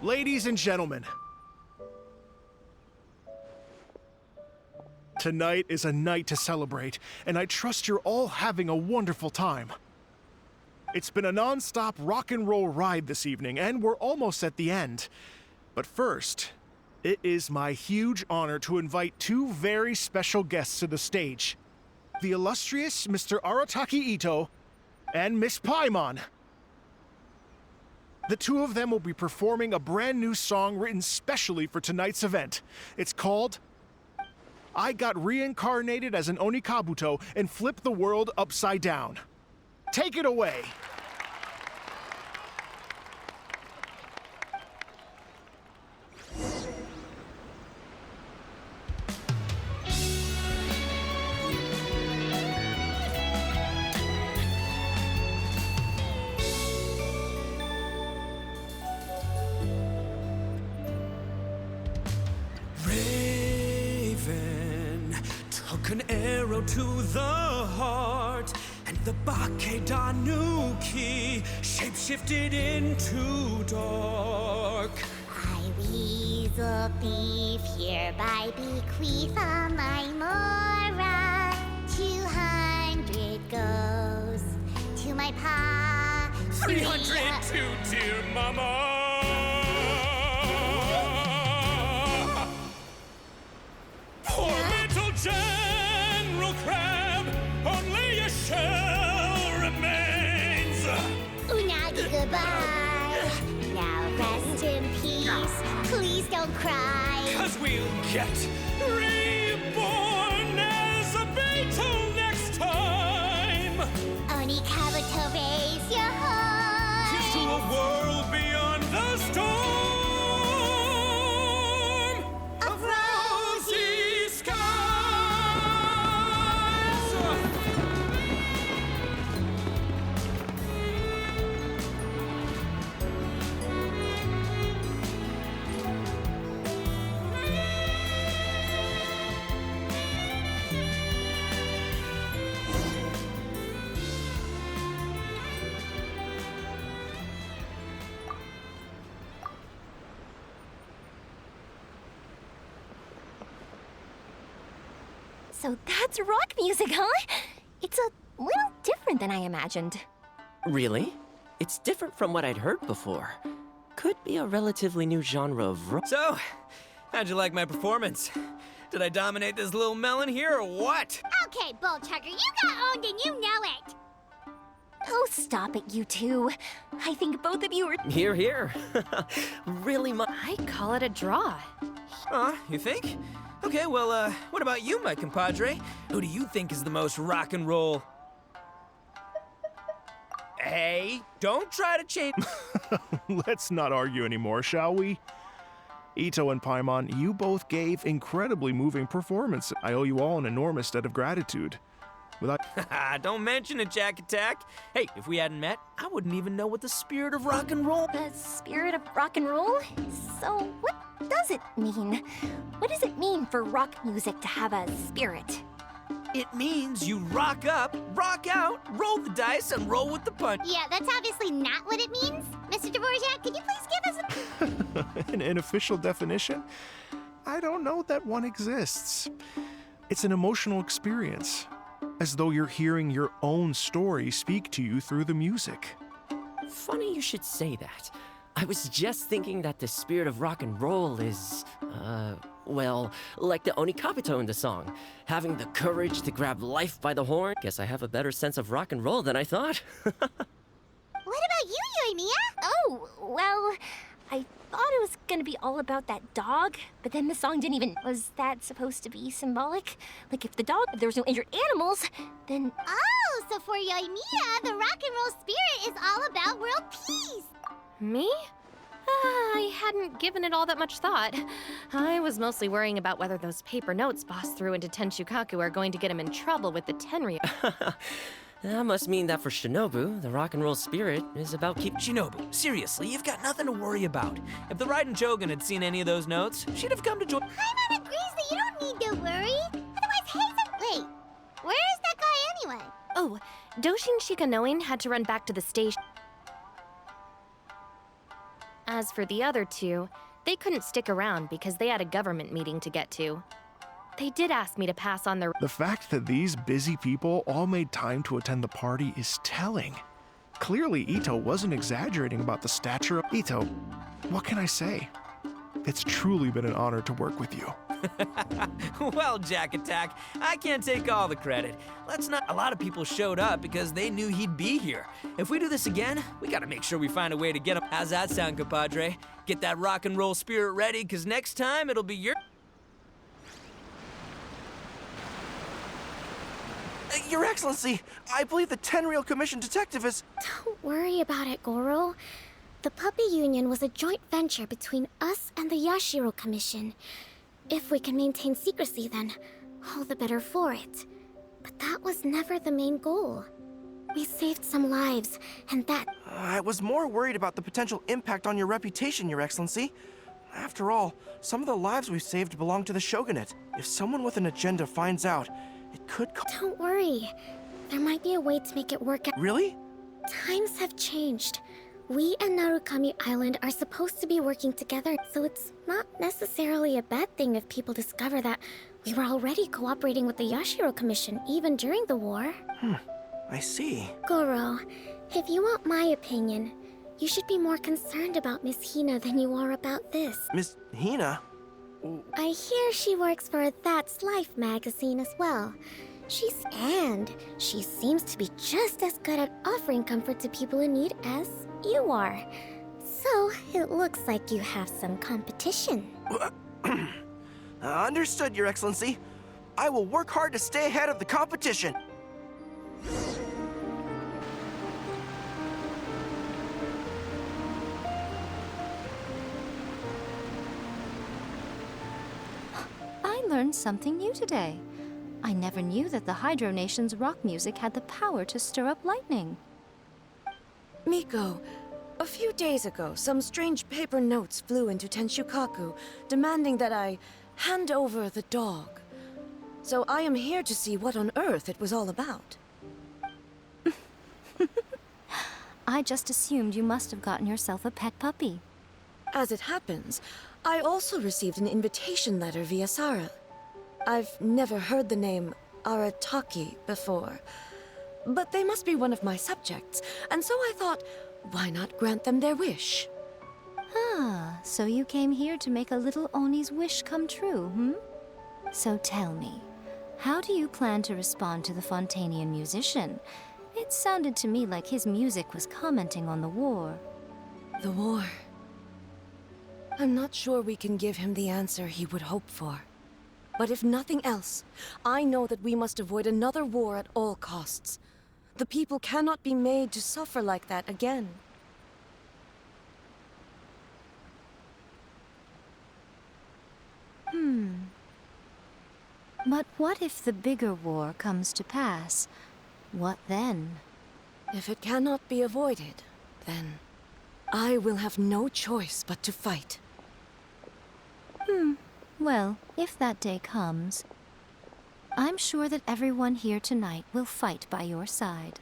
Ladies and gentlemen, tonight is a night to celebrate, and I trust you're all having a wonderful time. It's been a non-stop rock and roll ride this evening, and we're almost at the end. But first, it is my huge honor to invite two very special guests to the stage. The illustrious Mr. Arataki Ito and Miss Paimon. The two of them will be performing a brand new song written specially for tonight's event. It's called I Got Reincarnated as an Onikabuto and Flipped the World Upside Down. Take it away! An arrow to the heart, and the Bakedanuki shapeshifted into dark. I weasel thief hereby bequeath all my mora. 200 goes to my pa. 300 to dear mama. Poor little General Crab, only a shell remains. Unagi, goodbye. Now rest in peace. Please don't cry. 'Cause we'll get reborn as a beetle next time. Onikabuto, raise your heart. Here's to a world beyond the storm of rosy skies. So that's rock music, huh? It's a little different than I imagined. Really? It's different from what I'd heard before. Could be a relatively new genre of rock. So, how'd you like my performance? Did I dominate this little melon here or what? Okay, Bullchucker, you got owned and you know it. Oh, stop it, you two. I think both of you are... Here, here. Really much. I call it a draw. You think? Okay, well, what about you, my compadre? Who do you think is the most rock and roll? Hey, don't try to change. Let's not argue anymore, shall we? Ito and Paimon, you both gave incredibly moving performance. I owe you all an enormous debt of gratitude. Without... Don't mention it, Jack Attack. Hey, if we hadn't met, I wouldn't even know what the spirit of rock and roll... The spirit of rock and roll? So what does it mean? What does it mean for rock music to have a spirit? It means you rock up, rock out, roll the dice, and roll with the punch. Yeah, that's obviously not what it means. Mr. Dvorak, could you please give us An official definition? I don't know that one exists. It's an emotional experience, as though you're hearing your own story speak to you through the music. Funny you should say that. I was just thinking that the spirit of rock and roll is, well, like the Onikabuto in the song. Having the courage to grab life by the horn. Guess I have a better sense of rock and roll than I thought. What about you, Yoimiya? Oh, well, I thought it was gonna be all about that dog, but then the song didn't even... Was that supposed to be symbolic? Like if there was no injured animals, then... Oh, so for Yoimiya, the rock and roll spirit is all about world peace. Me? I hadn't given it all that much thought. I was mostly worrying about whether those paper notes Boss threw into Tenshukaku are going to get him in trouble with the Tenryu. That must mean that for Shinobu, the rock and roll spirit is about keep... Shinobu, seriously, you've got nothing to worry about. If the Raiden Jogan had seen any of those notes, she'd have come to join... Paimon agrees that you don't need to worry. Otherwise, Hazen... Wait, where is that guy anyway? Oh, Doshin Shikanoin had to run back to the station. As for the other two, they couldn't stick around because they had a government meeting to get to. They did ask me to pass on their... The fact that these busy people all made time to attend the party is telling. Clearly, Ito wasn't exaggerating about the stature of Ito. What can I say? It's truly been an honor to work with you. Well, Jack Attack, I can't take all the credit. Let's not. A lot of people showed up because they knew he'd be here. If we do this again, we gotta make sure we find a way to get him. How's that sound, compadre? Get that rock and roll spirit ready, because next time it'll be your... Your Excellency, I believe the Tenryou Commission detective is... Don't worry about it, Goro. The Puppy Union was a joint venture between us and the Yashiro Commission. If we can maintain secrecy, then all the better for it. But that was never the main goal. We saved some lives, and that... I was more worried about the potential impact on your reputation, Your Excellency. After all, some of the lives we've saved belong to the Shogunate. If someone with an agenda finds out, it could... Don't worry. There might be a way to make it work out. Really? Times have changed. We and Narukami Island are supposed to be working together, so it's not necessarily a bad thing if people discover that we were already cooperating with the Yashiro Commission even during the war. I see. Goro, if you want my opinion, you should be more concerned about Miss Hina than you are about this. Miss Hina? I hear she works for That's Life magazine as well. She seems to be just as good at offering comfort to people in need as you are. So, it looks like you have some competition. Understood, Your Excellency. I will work hard to stay ahead of the competition. I learned something new today. I never knew that the Hydro Nation's rock music had the power to stir up lightning. Miko, a few days ago, some strange paper notes flew into Tenshukaku, demanding that I hand over the dog. So I am here to see what on earth it was all about. I just assumed you must have gotten yourself a pet puppy. As it happens, I also received an invitation letter via Sara. I've never heard the name Arataki before, but they must be one of my subjects, and so I thought, why not grant them their wish? Ah, so you came here to make a little Oni's wish come true, hmm? So tell me, how do you plan to respond to the Fontanian musician? It sounded to me like his music was commenting on the war. The war. I'm not sure we can give him the answer he would hope for. But if nothing else, I know that we must avoid another war at all costs. The people cannot be made to suffer like that again. But what if the bigger war comes to pass? What then? If it cannot be avoided, then I will have no choice but to fight. Well, if that day comes, I'm sure that everyone here tonight will fight by your side.